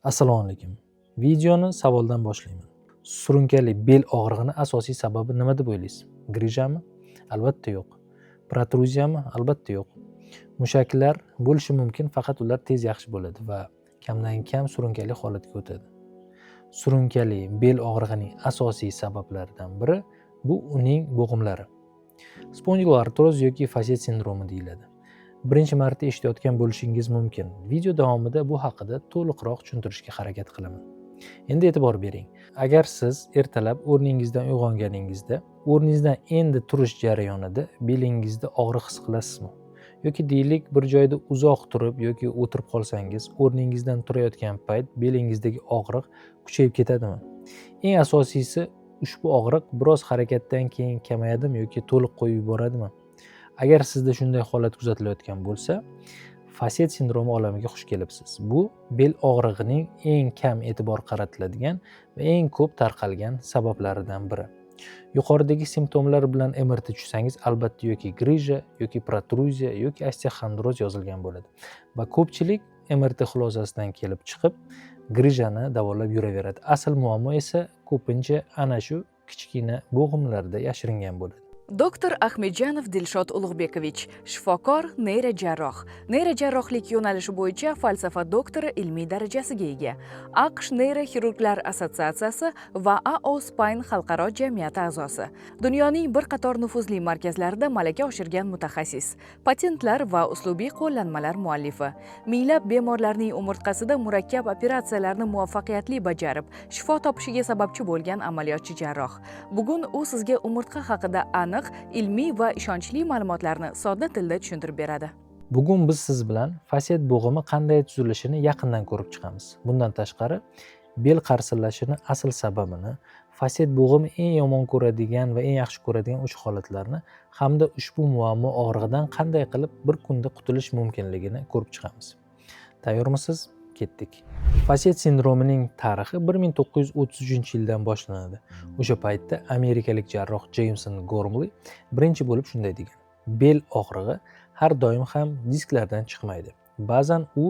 Assalomu alaykum. Videoni savoldan boshlayman. Surunkali bel og'rig'ini asosiy sababi nima deb o'ylaysiz? Grijami? Albatta yo'q. Protruziyami? Albatta yo'q. Mushaklar bo'lishi mumkin, faqat ular tez yaxshi bo'ladi va kamdan kam surunkali holatga o'tadi. Surunkali bel og'rig'ining asosiy sabablaridan biri bu uning bo'g'imlari. Spondiloartroz yoki fasiyet sindromi deyiladi. Birinchi marta eshitayotgan bo'lishingiz mumkin. Video davomida bu haqida to'liqroq tushuntirishga harakat qilaman. Endi e'tibor bering. Agar siz ertalab o'rningizdan uyg'onganingizda, o'rningizdan endi turish jarayonida belingizda og'riq his qilasizmi? Yoki deylik, bir joyda uzoq turib yoki o'tirib qolsangiz, o'rningizdan turayotgan payt belingizdagi og'riq kuchayib ketadimi? Eng asosiysi, ushbu og'riq biroz harakatdan keyin kamayadimi yoki to'liq qo'yib yuboradimi? Agar sizda shunday holat kuzatilayotgan bo'lsa, fasiyet sindromi olamiga xush kelibsiz. Bu bel og'rig'ining eng kam e'tibor qaratiladigan va eng ko'p tarqalgan sabablaridan biri. Yuqoridagi simptomlar bilan MRT tushsangiz, albatta yoki grija, yoki protruziya, yoki osteoxondroz yozilgan bo'ladi. Va ko'pchilik MRT xulosasidan kelib chiqib, grijani davolab yuraveradi. Asl muammo esa ko'pincha ana shu kichkina bo'g'imlarda yashiringan bo'ladi. Doktor Ahmedjanov Dilshod Ulug'bekovich, shifokor, neyrojarroh. Neyrojarrohlik yo'nalishi bo'yicha falsafa doktori ilmiy darajasiga ega. AQSh Neyroxirurglar assotsiatsiyasi va AO Spine xalqaro jamiyati a'zosi. Dunyoning bir qator nufuzli markazlarida malaka oshirgan mutaxassis. Patentlar va uslubiy qo'llanmalar muallifi. Minglab bemorlarning umurtqasida murakkab operatsiyalarni muvaffaqiyatli bajarib, shifo topishiga sababchi bo'lgan amaliyotchi jarroh. Bugun u sizga umurtqa haqida aniq, ilmiy va ishonchli ma'lumotlarni sodda tilda tushuntirib beradi. Bugun biz siz bilan fasiyet bo'g'imi qanday tuzilishini yaqindan ko'rib chiqamiz. Bundan tashqari, bel qarsillashini asl sababini, fasiyet bo'g'imi eng yomon ko'radigan va eng yaxshi ko'radigan uch holatlarni hamda ushbu muammo og'rig'idan qanday qilib bir kunda qutulish mumkinligini ko'rib chiqamiz. Tayyormisiz? Ketdik. Fasiyet sindromining tarixi 1933-yildan boshlanadi. O'sha paytda amerikalik jarroh Jameson Gormley birinchi bo'lib shunday degan: bel og'rig'i har doim ham disklardan chiqmaydi. Ba'zan u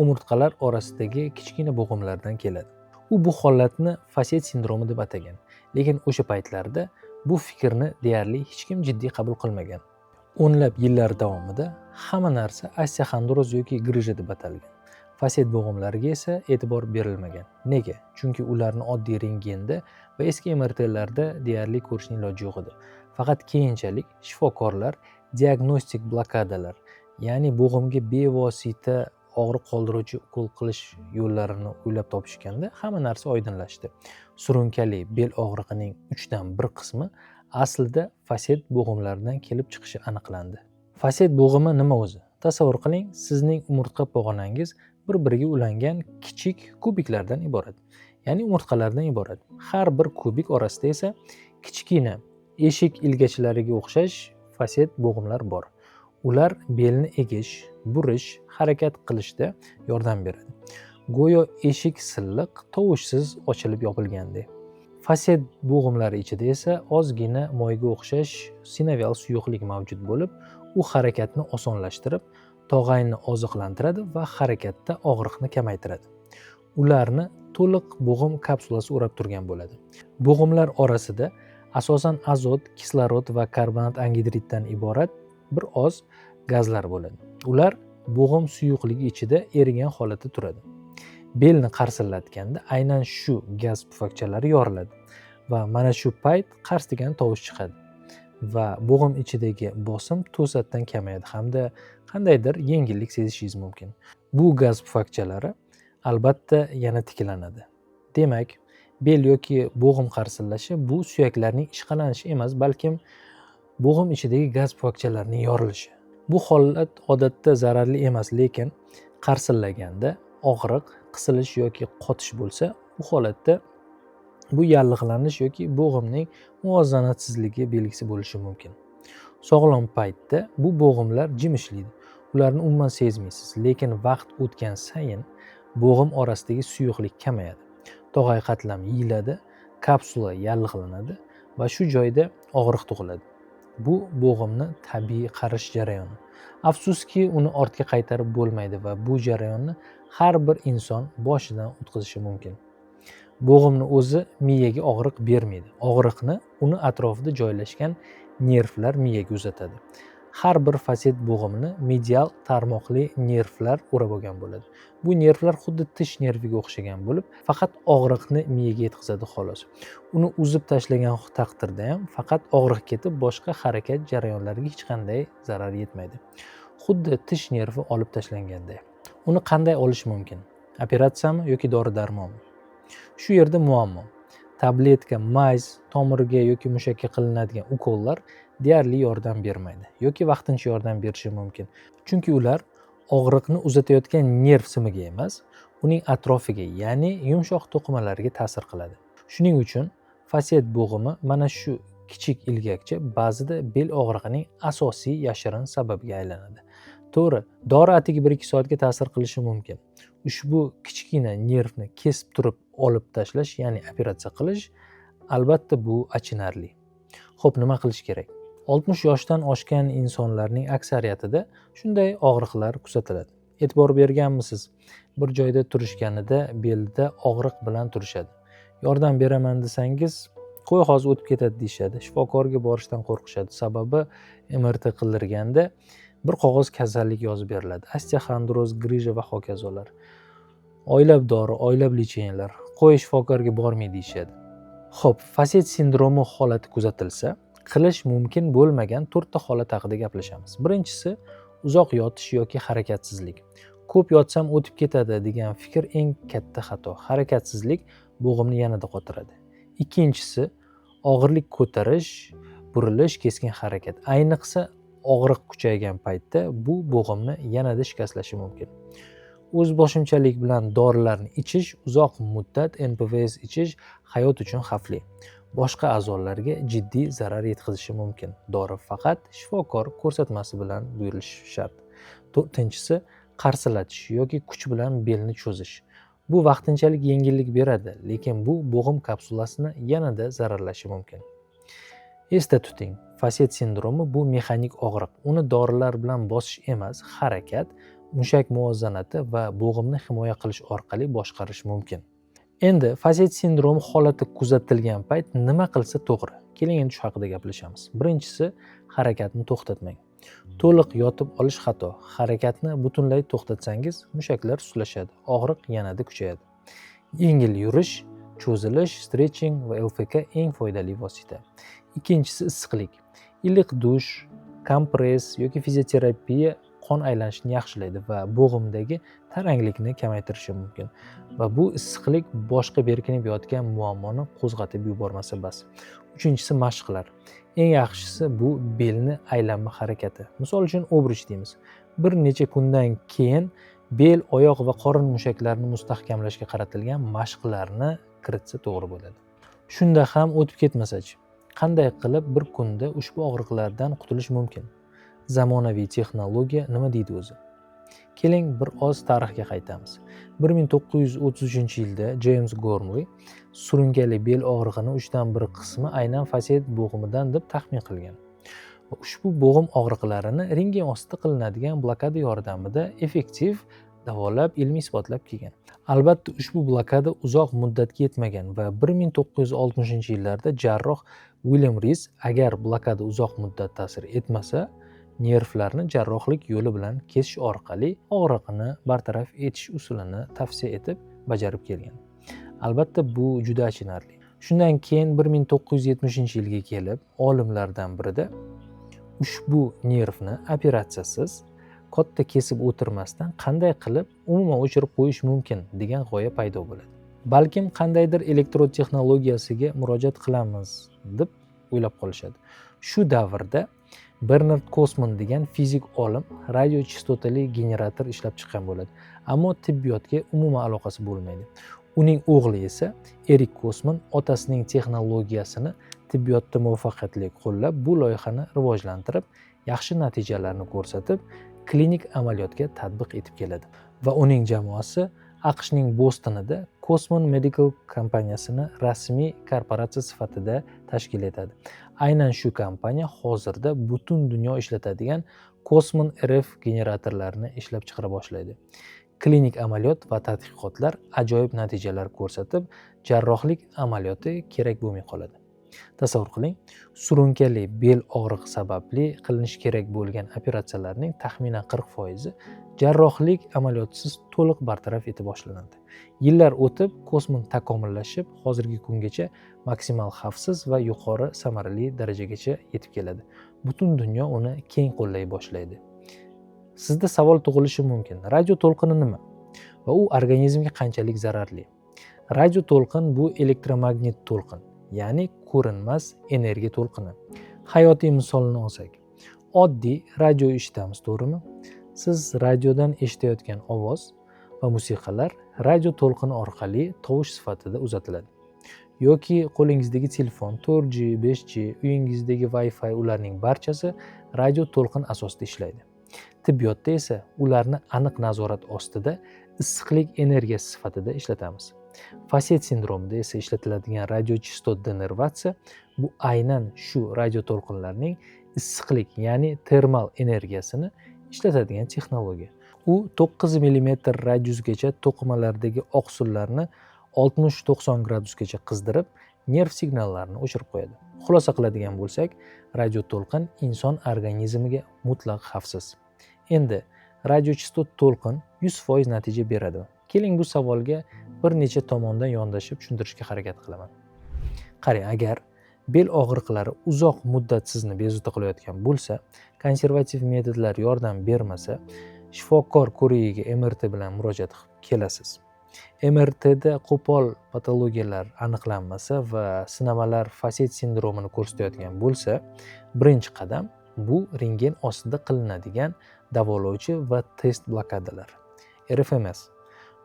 umurtqalar orasidagi kichkina bo'g'imlardan keladi. U bu holatni fasiyet sindromi deb atagan. Lekin o'sha paytlarda bu fikrni deyarli hech kim jiddiy qabul qilmagan. O'nlab yillar davomida hamma narsa osteoxondroz yoki grija deb atalgan. Fasiyet bo'g'imlariga esa e'tibor berilmagan. Nega? Chunki ularni oddiy rentgenda va eski MRTlarda deyarli ko'rishning iloji yo'q edi. Faqat keyinchalik shifokorlar diagnostik blokadalar, ya'ni bo'g'imga bevosita og'riq qoldiruvchi ukol qilish yo'llarini o'ylab topishganda hamma narsa oydinlashdi. Surunkali bel og'rig'ining 3dan 1 qismi aslida fasiyet bo'g'imlaridan kelib chiqishi aniqlandi. Fasiyet bo'g'imi nima o'zi? Tasavvur qiling, sizning umurtqa pog'onangiz bir-biriga ulangan kichik kubiklardan iborat. Ya'ni umurtqalardan iborat. Har bir kubik orasida esa kichkina eshik ilgachlariga o'xshash fasiyet bo'g'imlar bor. Ular belni egish, burish, harakat qilishda yordam beradi. Go'yo eshik silliq, tovushsiz ochilib yopilgandek. Fasiyet bo'g'imlari ichida esa ozgina moyga o'xshash sinovial suyuqlik mavjud bo'lib, u harakatni osonlashtirib, tog'ayni oziqlantiradi va harakatda og'riqni kamaytiradi. Ularni to'liq bo'g'im kapsulasi o'rab turgan bo'ladi. Bo'g'imlar orasida asosan azot, kislorod va karbonat angidriddan iborat bir oz gazlar bo'ladi. Ular bo'g'im suyuqligi ichida erigan holatda turadi. Belni qarsillatganda aynan shu gaz pufakchalari yoriladi va mana shu payt qars degan tovush chiqadi va bo'g'im ichidagi bosim to'satdan kamayadi hamda qandaydir yengillik sezishingiz mumkin. Bu gaz pufakchalari albatta yana tiklanadi. Demak, bel yoki bo'g'im qarsillashi bu suyaklarning ishqalanishi emas, balkim bo'g'im ichidagi gaz pufakchalarining yorilishi. Bu holat odatda zararli emas, lekin qarsillaganda og'riq, qisilish yoki qotish bo'lsa, bu holatda bu yallig'lanish yoki bo'g'imning muvozanatsizligi belgisi bo'lishi mumkin. Sog'lom paytda bu bo'g'imlar jim ishlaydi. Ularni umuman sezmaysiz, lekin vaqt o'tgan sayin bo'g'im orasidagi suyuqlik kamayadi. Tog'ay qatlami yeyiladi, kapsula yallig'lanadi va shu joyda og'riq tug'iladi. Bu bo'g'imni tabiiy qarish jarayoni. Afsuski, uni ortga qaytarib bo'lmaydi va bu jarayonni har bir inson boshidan o'tkazishi mumkin. Bo'g'imni o'zi miyaga og'riq bermaydi. Og'riqni uni atrofida joylashgan nervlar miyaga uzatadi. Har bir faset bo'g'imni medial tarmoqli nervlar o'rab olgan bo'ladi. Bu nervlar xuddi tish nerviga o'xshagan bo'lib, faqat og'riqni miyaga yetkazadi xolos. Uni uzib tashlagan taqdirda ham faqat og'riq ketib, boshqa harakat jarayonlariga hech qanday zarar yetmaydi. Xuddi tish nervi olib tashlanganday. Uni qanday olish mumkin? Operatsiyami yoki dori-darmonmi? Shu yerda muammo. Tabletka, mayz, tomirga yoki mushakka qilinadigan ukollar deyarli yordam bermaydi yoki vaqtincha yordam berishi mumkin. Chunki ular og'riqni uzatayotgan nerv simiga emas, uning atrofiga, ya'ni yumshoq to'qimalarga ta'sir qiladi. Shuning uchun faset bo'g'imi mana shu kichik ilgakcha ba'zida bel og'rig'ining asosiy yashirin sababiga aylanadi. To'g'ri, dori atigi 1-2 soatga ta'sir qilishi mumkin. Ushbu kichkina nervni kesib turib olib tashlash, ya'ni operatsiya qilish, albatta bu achinarli. Xo'p, nima qilish kerak? 60 yoshdan oshgan insonlarning aksariyatida shunday og'riqlar kuzatiladi. E'tibor berganmisiz? Bir joyda turishganida belda og'riq bilan turishadi. Yordam beraman desangiz, qo'y hozir o'tib ketadi deyishadi. Shifokorga borishdan qo'rqishadi. Sababi MRT qildirganda bir qog'oz kasallik yozib beriladi. Osteoxondroz, grija va hokazolar. Oylab dori, oylab lecheniyalar. Qo'y shifokorga bormay deyishadi. Xo'p, faset sindromi holati kuzatilsa, qilish mumkin bo'lmagan 4 ta holat haqida gaplashamiz. Birinchisi uzoq yotish yoki harakatsizlik. Ko'p yotsam o'tib ketadi degan fikr eng katta xato. Harakatsizlik bo'g'imni yanada qotiradi. Ikkinchisi og'irlik ko'tarish, burilish, keskin harakat. Ayniqsa og'riq kuchaygan paytda bu bo'g'imni yanada shikastlashi mumkin. O'zboshimchalik bilan dorilarni ichish, uzoq muddat NPVS ichish hayot uchun xavfli. Boshqa a'zolarga jiddiy zarar yetkazishi mumkin. Dori faqat shifokor ko'rsatmasi bilan buyurilishi shart. To'rtinchisi qarsilatish yoki kuch bilan belni cho'zish. Bu vaqtinchalik yengillik beradi, lekin bu bo'g'im kapsulasini yanada zararlashi mumkin. Esda tuting, faset sindromi bu mexanik og'riq. Uni dorilar bilan bosish emas, harakat, mushak muvozanati va bo'g'imni himoya qilish orqali boshqarish mumkin. Endi faset sindromi holati kuzatilgan payt nima qilsa to'g'ri? Keling endi shu haqida gaplashamiz. Birinchisi, harakatni to'xtatmang. To'liq yotib olish xato. Harakatni butunlay to'xtatsangiz, mushaklar sustlashadi, og'riq yanada kuchayadi. Yengil yurish, cho'zilish, stretching va LFK eng foydali vosita. Ikkinchisi issiqlik. Iliq dush, kompress yoki fizioterapiya qon aylanishini yaxshilaydi va bo'g'imdagi taranglikni kamaytirishi mumkin. Va bu issiqlik boshqa berkinib yotgan muammoni qo'zg'atib yubormasa bas. Uchinchisi mashqlar. Eng yaxshisi bu belni aylanma harakati. Misol uchun obruch deymiz. Bir necha kundan keyin bel, oyoq va qorin mushaklarini mustahkamlashga qaratilgan mashqlarni kiritsa to'g'ri bo'ladi. Shunda ham o'tib ketmasachi? Qanday qilib bir kunda ushbu og'riqlardan qutulish mumkin? Zamonaviy texnologiya nima deydi o'zi? Keling bir oz tarixga qaytamiz. 1933-yilda James Gormley surunkali bel og'rig'ini 3/1 qismi aynan faset bo'g'imidan deb taxmin qilgan. Ushbu bo'g'im og'riqlarini rentgen ostida qilinadigan blokada yordamida effektiv davolab, ilmiy isbotlab kelgan. Albatta, ushbu blokada uzoq muddatga yetmagan va 1960-yillarda jarroh William Rees agar blokada uzoq muddat ta'sir etmasa, nervlarni jarrohlik yo'li bilan kesish orqali og'riqni bartaraf etish usulini tavsiya etib bajarib kelgan. Albatta, bu juda achinarli. Shundan keyin 1970-yilga kelib, olimlardan birida ushbu nervni operatsiyasiz, katta kesib o'tirmasdan qanday qilib umuman o'chirib qo'yish mumkin degan g'oya paydo bo'ladi. Balkim qandaydir elektrod texnologiyasiga murojaat qilamiz deb o'ylab qolishadi. Shu davrda Bernard Kosman degan fizik olim radiochastotali generator ishlab chiqqan bo'ladi. Ammo tibbiyotga umuman aloqasi bo'lmaydi. Uning o'g'li esa Erik Kosman otasining texnologiyasini tibbiyotda muvaffaqiyatli qo'llab, bu loyihani rivojlantirib, yaxshi natijalarni ko'rsatib, klinik amaliyotga tatbiq etib keladi. Va uning jamoasi AQShning Bostonida Kosman Medical kompaniyasini rasmiy korporatsiya sifatida tashkil etadi. Aynan shu kompaniya hozirda butun dunyo ishlatadigan Kosmon RF generatorlarini ishlab chiqara boshlaydi. Klinik amaliyot va tadqiqotlar ajoyib natijalar ko'rsatib, jarrohlik amaliyoti kerak bo'lmay qoladi. Tasavvur qiling, surunkali bel og'rig'i sababli qilinishi kerak bo'lgan operatsiyalarning taxminan 40% jarrohlik amaliyotsiz to'liq bartaraf eta boshlanadi. Yillar o'tib, Kosmon takomillashib, hozirgi kungacha maksimal xavfsiz va yuqori samarali darajagacha yetib keladi. Butun dunyo uni keng qo'llay boshlaydi. Sizda savol tug'ilishi mumkin. Radio to'lqini nima va u organizmga qanchalik zararli? Radio to'lqin bu elektromagnit to'lqin, ya'ni ko'rinmas energiya to'lqini. Hayotiy misolni olsak, oddiy radio eshitamiz, to'g'rimi? Siz radiodan eshitayotgan ovoz va musiqalar radio to'lqini orqali tovush sifatida uzatiladi. Yoki qo'lingizdagi telefon, 4G, 5G, uyingizdagi Wi-Fi ularning barchasi radio to'lqin asosida ishlaydi. Tibbiyotda esa ularni aniq nazorat ostida issiqlik energiyasi sifatida ishlatamiz. Faset sindromida esa ishlatiladigan radiochistot denervatsiya bu aynan shu radio to'lqinlarning issiqlik, ya'ni termal energiyasini ishlatadigan texnologiya. U 9 mm radiusgacha to'qimalardagi oqsillarni 60-90 gradusgacha qizdirib, nerv signallarini o'chirib qo'yadi. Xulosa qiladigan bo'lsak, radio to'lqin inson organizmiga mutlaq xavfsiz. Endi radiochistot to'lqin 100% natija beradi. Keling bu savolga bir necha tomondan yondashib tushuntirishga harakat qilaman. Qarang, agar bel og'riqlari uzoq muddat sizni bezovta qilayotgan bo'lsa, konservativ metodlar yordam bermasa, shifokor ko'rigiga MRT bilan murojaat qilib kelasiz. MRTda qo'pol patologiyalar aniqlanmasa va sinamalar faset sindromini ko'rsatayotgan bo'lsa, birinchi qadam bu rentgen ostida qilinadigan davolovchi va test blokadalar. RFMS.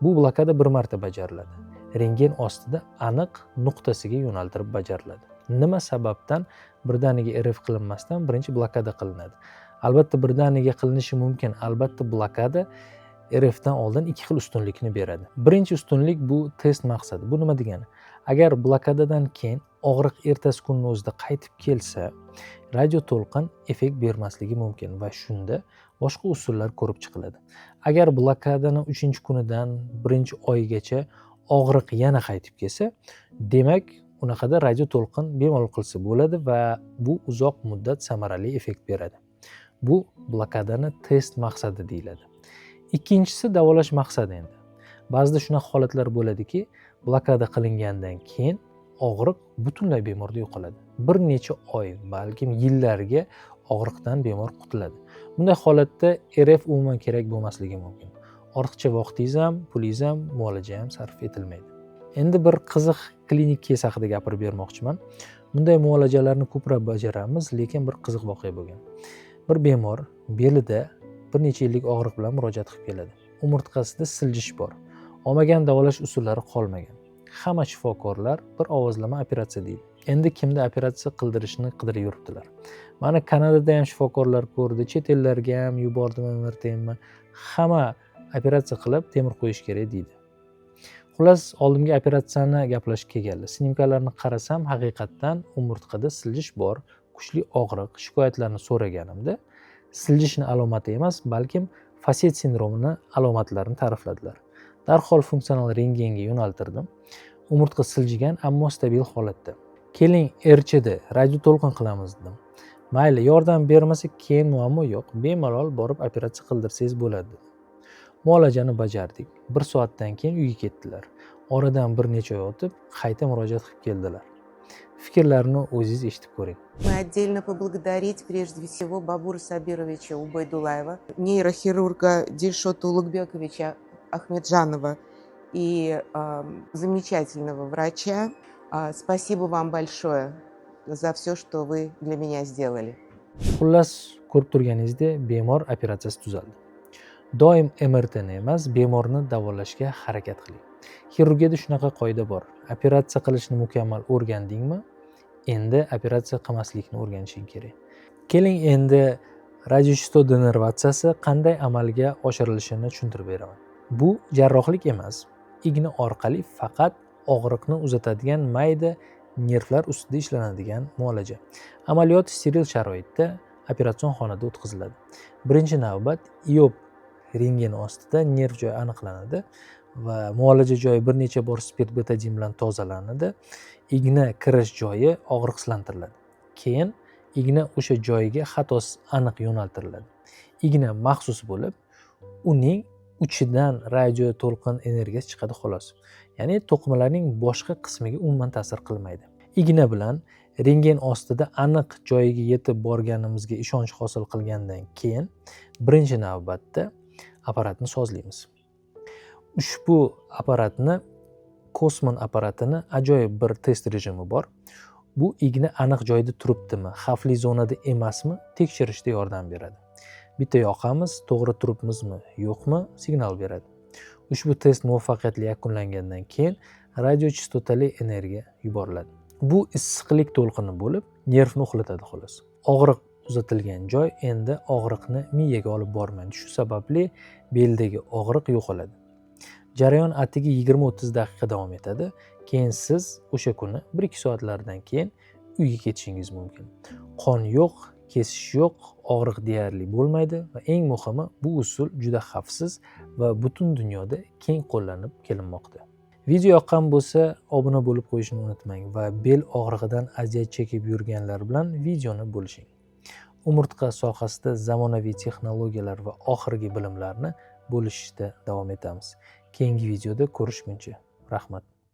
Bu blokada bir marta bajariladi. Rentgen ostida aniq nuqtasiga yo'naltirib bajariladi. Nima sababdan birdaniga RF qilinmasdan birinchi blokada qilinadi? Albatta birdaniga qilinishi mumkin. Albatta blokada RFdan oldin ikki xil ustunlikni beradi. Birinchi ustunlik bu test maqsadi. Bu nima degani? Agar blokadadan keyin og'riq ertasi kunning o'zida qaytib kelsa, radio to'lqin effekt bermasligi mumkin va shunda boshqa usullar ko'rib chiqiladi. Agar blokadani 3-kunidan 1-oygacha og'riq yana qaytib kelsa, demak unaqada radio to'lqin bemalol qilsa bo'ladi va bu uzoq muddat samarali effekt beradi. Bu blokadani test maqsadi deyiladi. Ikkinchisi davolash maqsadi endi. Ba'zida shunaqa holatlar bo'ladiki, blokada qilingandan keyin og'riq butunlay bemorda yo'qoladi. Bir necha oy, balkim yillarga og'riqdan bemor qutuladi. Bunday holatda RF umuman kerak bo'lmasligi mumkin. Ortiqcha vaqtingiz ham, pulingiz ham, muolaja ham sarf etilmaydi. Endi bir qiziq klinik kes haqida gapirib bermoqchiman. Bunday muolajalarni ko'proq bajaramiz, lekin bir qiziq voqea bo'lgan. Bir bemor belida bir necha yillik og'riq bilan murojaat qilib keladi. Umurtqasida siljish bor. Olmagan davolash usullari qolmagan. Hamma shifokorlar bir ovozlama operatsiya deydi. Endi kimda operatsiya qildirishni qidirib yuribdilar. Mana Kanadada ham shifokorlar ko'rdi, chet ellarga ham yubordim MRTni. Hamma operatsiya qilib temir qo'yish kerak deydi. Xullas, oldimga operatsiyani gaplashib kelganlar. Snimkalarni qarasam, haqiqatdan umurtqada siljish bor, kuchli og'riq, shikoyatlarni so'raganimda siljishni alomati emas, balkim faset sindromini alomatlarini ta'rifladilar. Darhol funksional rentgenga yo'naltirdim. Umurtqa siljigan, ammo stabil holatda. Keling, RChda radio to'lqin qilamiz dedim. Mayli, yordam bermasa keyin muammo yo'q, bemalol borib operatsiya qildirsangiz bo'ladi. Muolajani bajardik. 1 soatdan keyin uyga ketdilar. Oradan bir necha oy o'tib, qayta murojaat qilib keldilar. Fikrlarini o'zingiz eshitib ko'ring. Мы отдельно поблагодарить прежде всего Бабура Сабировича Убайдулаева, нейрохирурга Дильшота Улугбековича Ахмеджанова и замечательного врача. Спасибо вам большое за все, что вы для меня сделали. Xullas, ko'rib turganingizdek, bemor operatsiyasi tuzaldi. Doim MRTni emas, bemorni davolashga harakat qiling. Xirurgiyada shunaqa qoida bor. Operatsiya qilishni mukammal o'rgandingmi? Endi operatsiya qilmaslikni o'rganishing kerak. Keling endi radiochistot denervatsiyasi qanday amalga oshirilishini tushuntirib beraman. Bu jarrohlik emas, igna orqali faqat og'riqni uzatadigan mayda nervlar ustida ishlanadigan muolaja. Amaliyot steril sharoitda operatsion xonada o'tkaziladi. Birinchi navbat iop rentgen ostida nerv joyi aniqlanadi va muolaja joyi bir necha bor spirt betadin bilan tozalanadi. Igna kirish joyi og'riqsizlantiriladi. Keyin igna o'sha joyiga xatosiz aniq yo'naltiriladi. Igna maxsus bo'lib, uning uchidan radio to'lqin energiyasi chiqadi xolos. Ya'ni to'qimalarning boshqa qismiga umuman ta'sir qilmaydi. Igna bilan rentgen ostida aniq joyiga yetib borganimizga ishonch hosil qilgandan keyin birinchi navbatda apparatni sozlaymiz. Ushbu apparatni Kosmon apparatini ajoyib bir test rejimi bor. Bu igna aniq joyda turibdimi, xavfli zonada emasmi tekshirishda yordam beradi. Bitta yoqamiz, to'g'ri turibmizmi, yo'qmi signal beradi. Ushbu test muvaffaqiyatli yakunlangandan keyin radiochastotali energiya yuboriladi. Bu issiqlik to'lqini bo'lib, nervni uxlatadi xolos. Og'riq uzatilgan joy endi og'riqni miyaga olib bormaydi. Shu sababli beldagi og'riq yo'qoladi. Jarayon atigi 20-30 daqiqa davom etadi. Keyin siz o'sha kuni 1-2 soatlardan keyin uyga ketishingiz mumkin. Qon yo'q, kesish yo'q, og'riq deyarli bo'lmaydi va eng muhimi bu usul juda xavfsiz va butun dunyoda keng qo'llanib kelinmoqda. Video yoqqan bo'lsa, obuna bo'lib qo'yishni unutmang va bel og'rig'idan aziyat chekib yurganlar bilan videoni bo'lishing. Umurtqa sohasida zamonaviy texnologiyalar va oxirgi bilimlarni bo'lishishda davom etamiz. Keyingi videoda ko'rishguncha rahmat.